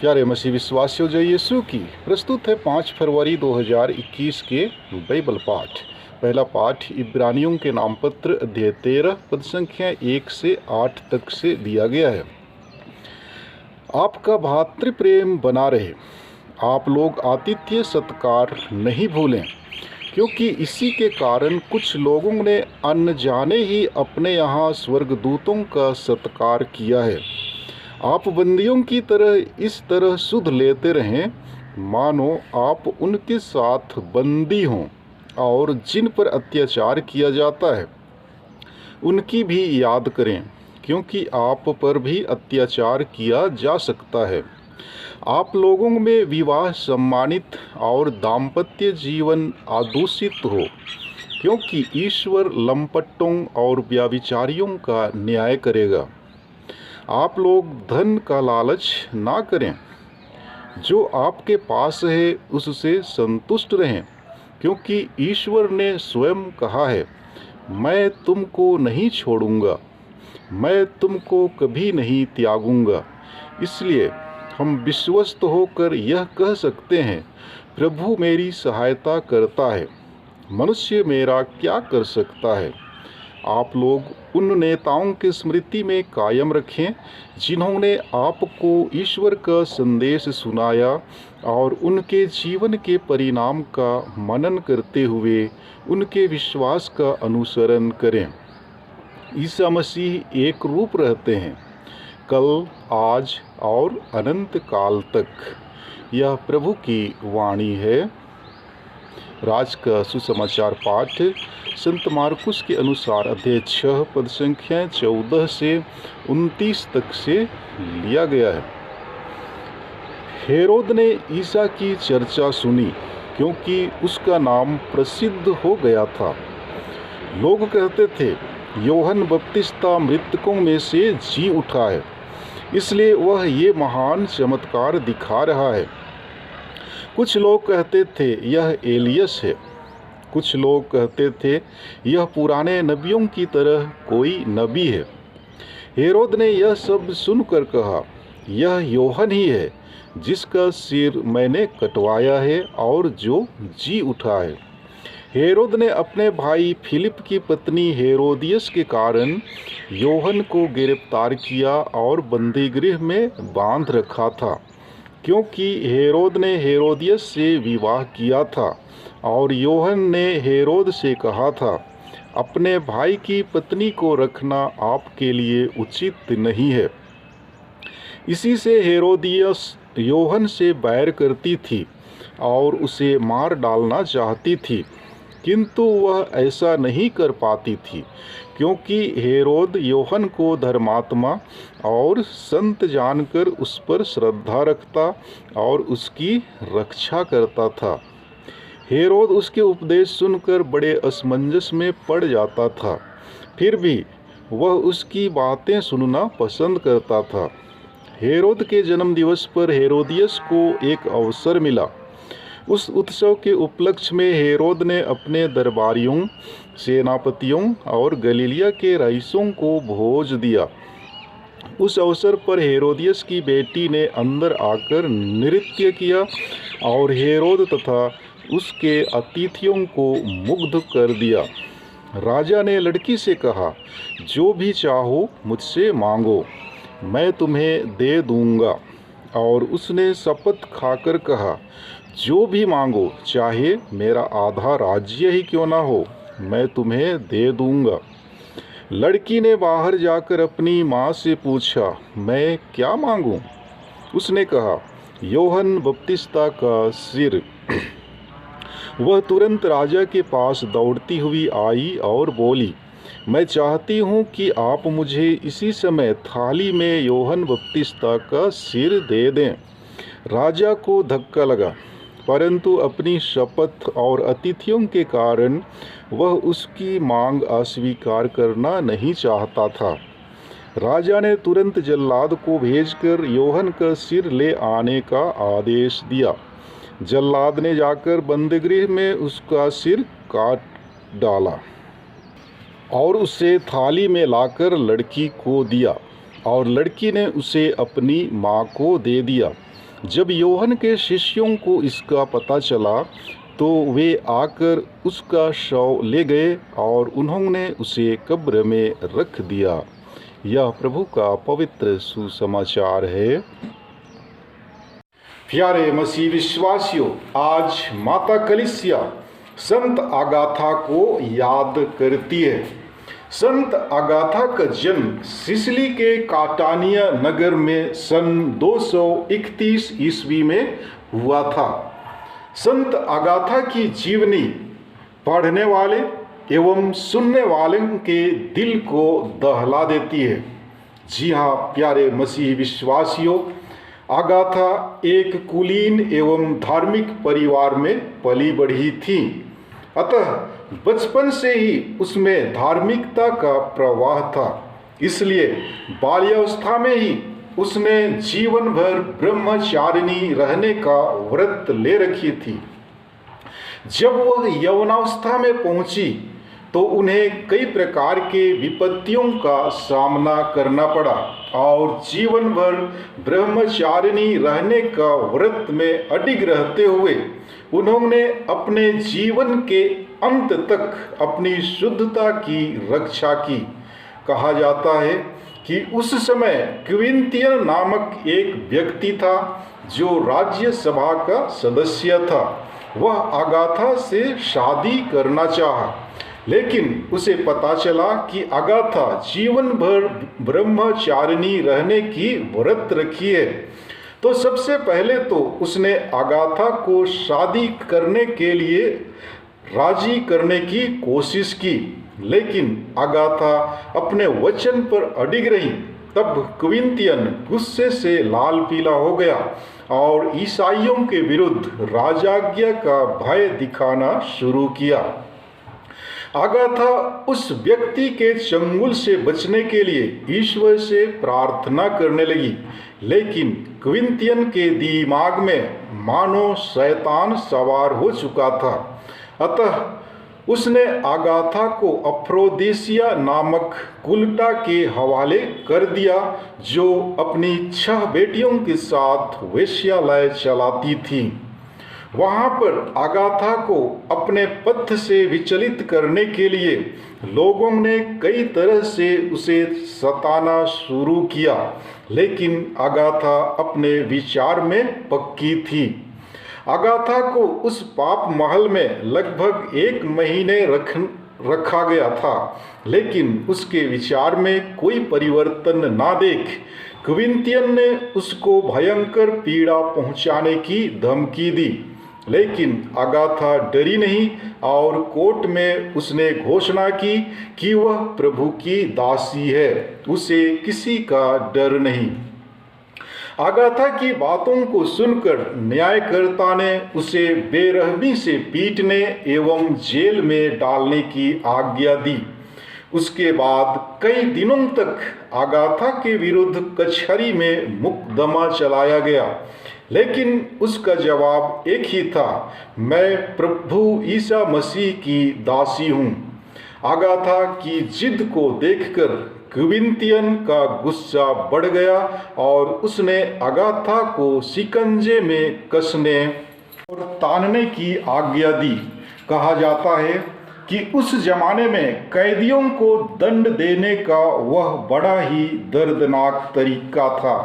प्यारे मसीह विश्वासियों, जय यीशु की प्रस्तुत है 5 फरवरी 2021 के बाइबल पाठ। पहला पाठ इब्रानियों के नाम पत्र अध्याय 13 पद संख्या 1 से 8 तक से दिया गया है। आपका भातृ प्रेम बना रहे। आप लोग आतिथ्य सत्कार नहीं भूलें, क्योंकि इसी के कारण कुछ लोगों ने अनजाने ही अपने यहाँ स्वर्गदूतों का सत्कार किया है। आप बंदियों की तरह इस तरह सुध लेते रहें मानो आप उनके साथ बंदी हों, और जिन पर अत्याचार किया जाता है उनकी भी याद करें, क्योंकि आप पर भी अत्याचार किया जा सकता है। आप लोगों में विवाह सम्मानित और दाम्पत्य जीवन आदूषित हो, क्योंकि ईश्वर लंपटों और व्यभिचारियों का न्याय करेगा। आप लोग धन का लालच ना करें। जो आपके पास है उससे संतुष्ट रहें, क्योंकि ईश्वर ने स्वयं कहा है, मैं तुमको नहीं छोड़ूंगा, मैं तुमको कभी नहीं त्यागूंगा। इसलिए हम विश्वस्त होकर यह कह सकते हैं, प्रभु मेरी सहायता करता है, मनुष्य मेरा क्या कर सकता है। आप लोग उन नेताओं की स्मृति में कायम रखें जिन्होंने आपको ईश्वर का संदेश सुनाया, और उनके जीवन के परिणाम का मनन करते हुए उनके विश्वास का अनुसरण करें। ईसा मसीह एक रूप रहते हैं, कल, आज और अनंत काल तक। यह प्रभु की वाणी है। राज का सुसमाचार पाठ संत मार्कुस के अनुसार अध्याय 6 पद संख्या 14 से 29 तक से लिया गया है। हेरोद ने ईसा की चर्चा सुनी, क्योंकि उसका नाम प्रसिद्ध हो गया था। लोग कहते थे, यूहन्ना बपतिस्ता मृतकों में से जी उठा है, इसलिए वह ये महान चमत्कार दिखा रहा है। कुछ लोग कहते थे, यह एलियस है। कुछ लोग कहते थे, यह पुराने नबियों की तरह कोई नबी है। हेरोद ने यह सब सुनकर कहा, यह यूहन्ना ही है, जिसका सिर मैंने कटवाया है और जो जी उठा है। हेरोद ने अपने भाई फिलिप की पत्नी हेरोदियस के कारण यूहन्ना को गिरफ्तार किया और बंदीगृह में बांध रखा था, क्योंकि हेरोद ने हेरोदियस से विवाह किया था, और यूहन्ना ने हेरोद से कहा था, अपने भाई की पत्नी को रखना आपके लिए उचित नहीं है। इसी से हेरोदियस यूहन्ना से बैर करती थी और उसे मार डालना चाहती थी, किंतु वह ऐसा नहीं कर पाती थी, क्योंकि हेरोद यूहन्ना को धर्मात्मा और संत जानकर उस पर श्रद्धा रखता और उसकी रक्षा करता था। हेरोद उसके उपदेश सुनकर बड़े असमंजस में पड़ जाता था, फिर भी वह उसकी बातें सुनना पसंद करता था। हेरोद के जन्मदिवस पर हेरोदियस को एक अवसर मिला। उस उत्सव के उपलक्ष्य में हेरोद ने अपने दरबारियों, सेनापतियों और गलीलिया के रईसों को भोज दिया। उस अवसर पर हेरोदियस की बेटी ने अंदर आकर नृत्य किया, और हेरोद तथा उसके अतिथियों को मुग्ध कर दिया। राजा ने लड़की से कहा, जो भी चाहो मुझसे मांगो, मैं तुम्हें दे दूंगा। और उसने शपथ खाकर कहा, जो भी मांगो, चाहे मेरा आधा राज्य ही क्यों ना हो, मैं तुम्हें दे दूंगा। लड़की ने बाहर जाकर अपनी माँ से पूछा, मैं क्या मांगूं? उसने कहा, यूहन्ना बपतिस्ता का सिर। वह तुरंत राजा के पास दौड़ती हुई आई और बोली, मैं चाहती हूँ कि आप मुझे इसी समय थाली में यूहन्ना बपतिस्ता का सिर दे दें। राजा को धक्का लगा, परंतु अपनी शपथ और अतिथियों के कारण वह उसकी मांग अस्वीकार करना नहीं चाहता था। राजा ने तुरंत जल्लाद को भेजकर यूहन्ना का सिर ले आने का आदेश दिया। जल्लाद ने जाकर बंदीगृह में उसका सिर काट डाला और उसे थाली में लाकर लड़की को दिया, और लड़की ने उसे अपनी माँ को दे दिया। जब यूहन्ना के शिष्यों को इसका पता चला तो वे आकर उसका शव ले गए और उन्होंने उसे कब्र में रख दिया। यह प्रभु का पवित्र सुसमाचार है। प्यारे मसीह विश्वासियों, आज माता कलीसिया संत अगाथा को याद करती है। संत अगाथा का जन्म सिसिली के काटानिया नगर में सन 231 ईस्वी में हुआ था। संत अगाथा की जीवनी पढ़ने वाले एवं सुनने वालों के दिल को दहला देती है। जी हाँ प्यारे मसीह विश्वासियों, अगाथा एक कुलीन एवं धार्मिक परिवार में पली बढ़ी थी। अतः बचपन से ही उसमें धार्मिकता का प्रवाह था। इसलिए बाल्यावस्था में ही उसने जीवन भर ब्रह्मचारिणी रहने का व्रत ले रखी थी। जब वह यौवनावस्था में पहुंची तो उन्हें कई प्रकार के विपत्तियों का सामना करना पड़ा और जीवन भर ब्रह्मचारिणी रहने का व्रत में अडिग रहते हुए उन्होंने अपने जीवन के अंत तक अपनी शुद्धता की रक्षा की। कहा जाता है कि उस समय क्विंतियन नामक एक व्यक्ति था जो राज्यसभा का सदस्य था। वह अगाथा से शादी करना चाहा, लेकिन उसे पता चला कि अगाथा जीवन भर ब्रह्मचारिणी रहने की व्रत रखी है। तो सबसे पहले तो उसने अगाथा को शादी करने के लिए राजी करने की कोशिश की, लेकिन अगाथा अपने वचन पर अडिग रही। तब क्विंतियन गुस्से से लाल पीला हो गया और ईसाइयों के विरुद्ध राजाज्ञा का भय दिखाना शुरू किया। अगाथा उस व्यक्ति के चंगुल से बचने के लिए ईश्वर से प्रार्थना करने लगी, लेकिन क्विंतियन के दिमाग में मानो शैतान सवार हो चुका था। अतः उसने अगाथा को अफ्रोदेसिया नामक कुलटा के हवाले कर दिया, जो अपनी 6 बेटियों के साथ वेश्यालय चलाती थी। वहाँ पर अगाथा को अपने पथ से विचलित करने के लिए लोगों ने कई तरह से उसे सताना शुरू किया, लेकिन अगाथा अपने विचार में पक्की थी। अगाथा को उस पाप महल में लगभग 1 महीने रखा गया था, लेकिन उसके विचार में कोई परिवर्तन ना देख क्विंतियन ने उसको भयंकर पीड़ा पहुंचाने की धमकी दी। लेकिन अगाथा डरी नहीं और कोर्ट में उसने घोषणा की कि वह प्रभु की दासी है, उसे किसी का डर नहीं। अगाथा की बातों को सुनकर न्यायकर्ता ने उसे बेरहमी से पीटने एवं जेल में डालने की आज्ञा दी। उसके बाद कई दिनों तक अगाथा के विरुद्ध कचहरी में मुकदमा चलाया गया, लेकिन उसका जवाब एक ही था, मैं प्रभु ईसा मसीह की दासी हूँ। अगाथा की जिद को देखकर क्विंतियन का गुस्सा बढ़ गया और उसने अगाथा को शिकंजे में कसने और तानने की आज्ञा दी। कहा जाता है कि उस जमाने में कैदियों को दंड देने का वह बड़ा ही दर्दनाक तरीका था।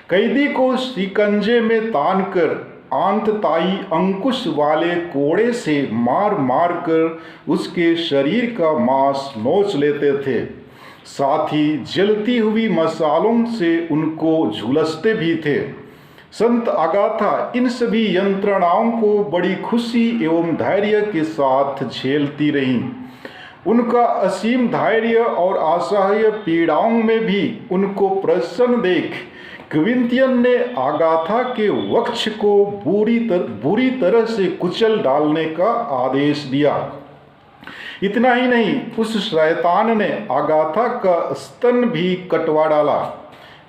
कैदी को शिकंजे में तानकर आंतताई अंकुश वाले कोड़े से मार मार कर उसके शरीर का मांस नोच लेते थे। साथ ही जलती हुई मसालों से उनको झुलसते भी थे। संत अगाथा इन सभी यंत्रणाओं को बड़ी खुशी एवं धैर्य के साथ झेलती रहीं। उनका असीम धैर्य और असह्य पीड़ाओं में भी उनको प्रसन्न देख क्विंतियन ने अगाथा के वक्ष को बुरी तरह से कुचल डालने का आदेश दिया। इतना ही नहीं, उस शैतान ने अगाथा का स्तन भी कटवा डाला।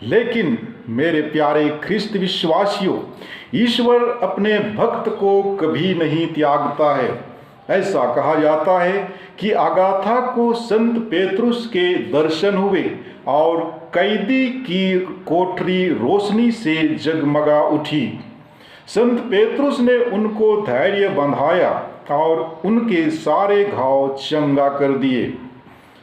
लेकिन मेरे प्यारे ख्रिस्त विश्वासियों, ईश्वर अपने भक्त को कभी नहीं त्यागता है। ऐसा कहा जाता है कि अगाथा को संत पेतरुस के दर्शन हुए और कैदी की कोठरी रोशनी से जगमगा उठी। संत पेतरुस ने उनको धैर्य बंधाया और उनके सारे घाव चंगा कर दिए।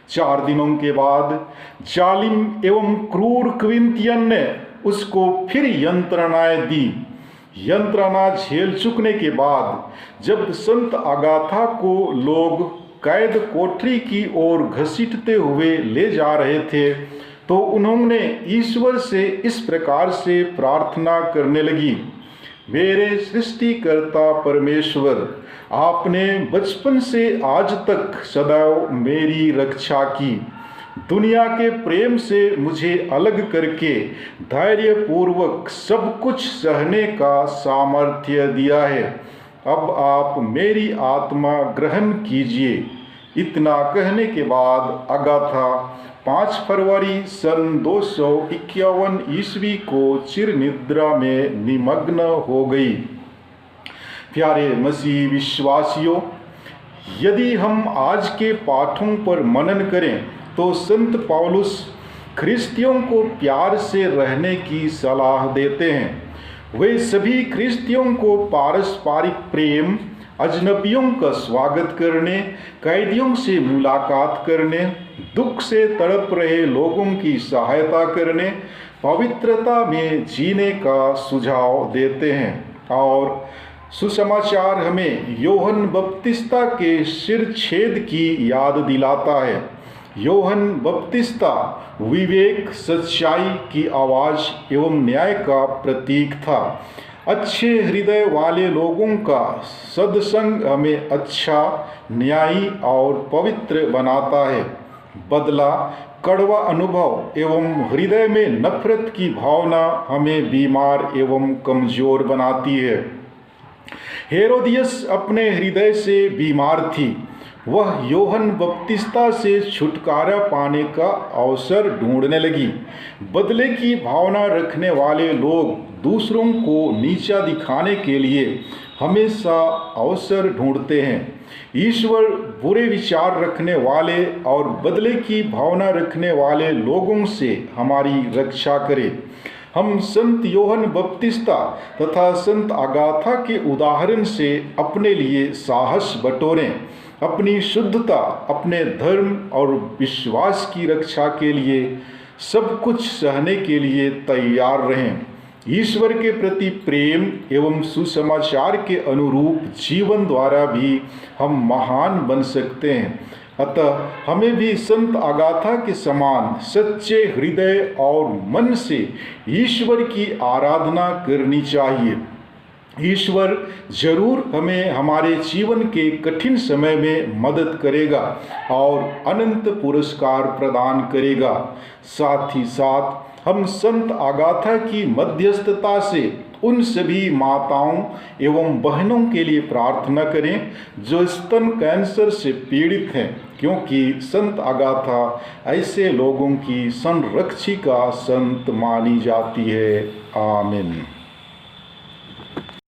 4 दिनों के बाद जालिम एवं क्रूर क्विंतियन ने उसको फिर यंत्रणाएं दी। यंत्रणा झेल चुकने के बाद जब संत अगाथा को लोग कैद कोठरी की ओर घसीटते हुए ले जा रहे थे, तो उन्होंने ईश्वर से इस प्रकार से प्रार्थना करने लगी, मेरे सृष्टिकर्ता परमेश्वर, आपने बचपन से आज तक सदैव मेरी रक्षा की। दुनिया के प्रेम से मुझे अलग करके धैर्यपूर्वक सब कुछ सहने का सामर्थ्य दिया है। अब आप मेरी आत्मा ग्रहण कीजिए। इतना कहने के बाद अगाथा 5 फरवरी सन 251 ईस्वी को चिर निद्रा में निमग्न हो गई। प्यारे मसीह विश्वासियों, यदि हम आज के पाठों पर मनन करें तो संत पौलुस ख्रिस्तियों को प्यार से रहने की सलाह देते हैं। वे सभी ख्रिस्तियों को पारस्परिक प्रेम, अजनबियों का स्वागत करने, कैदियों से मुलाकात करने, दुख से तड़प रहे लोगों की सहायता करने, पवित्रता में जीने का सुझाव देते हैं। और सुसमाचार हमें योहन बपतिस्ता के सिर छेद की याद दिलाता है। योहन बपतिस्ता विवेक, सच्चाई की आवाज़ एवं न्याय का प्रतीक था। अच्छे हृदय वाले लोगों का सत्संग हमें अच्छा, न्यायी और पवित्र बनाता है। बदला, कड़वा अनुभव एवं हृदय में नफरत की भावना हमें बीमार एवं कमज़ोर बनाती है। हेरोदियस अपने हृदय से बीमार थी। वह योहन बपतिस्ता से छुटकारा पाने का अवसर ढूंढने लगी। बदले की भावना रखने वाले लोग दूसरों को नीचा दिखाने के लिए हमेशा अवसर ढूंढते हैं। ईश्वर बुरे विचार रखने वाले और बदले की भावना रखने वाले लोगों से हमारी रक्षा करे। हम संत योहन बपतिस्ता तथा संत अगाथा के उदाहरण से अपने लिए साहस बटोरें। अपनी शुद्धता, अपने धर्म और विश्वास की रक्षा के लिए सब कुछ सहने के लिए तैयार रहें। ईश्वर के प्रति प्रेम एवं सुसमाचार के अनुरूप जीवन द्वारा भी हम महान बन सकते हैं। अतः हमें भी संत अगाथा के समान सच्चे हृदय और मन से ईश्वर की आराधना करनी चाहिए। ईश्वर जरूर हमें हमारे जीवन के कठिन समय में मदद करेगा और अनंत पुरस्कार प्रदान करेगा। साथ ही साथ हम संत अगाथा की मध्यस्थता से उन सभी माताओं एवं बहनों के लिए प्रार्थना करें जो स्तन कैंसर से पीड़ित हैं, क्योंकि संत अगाथा ऐसे लोगों की संरक्षिका संत मानी जाती है। आमीन।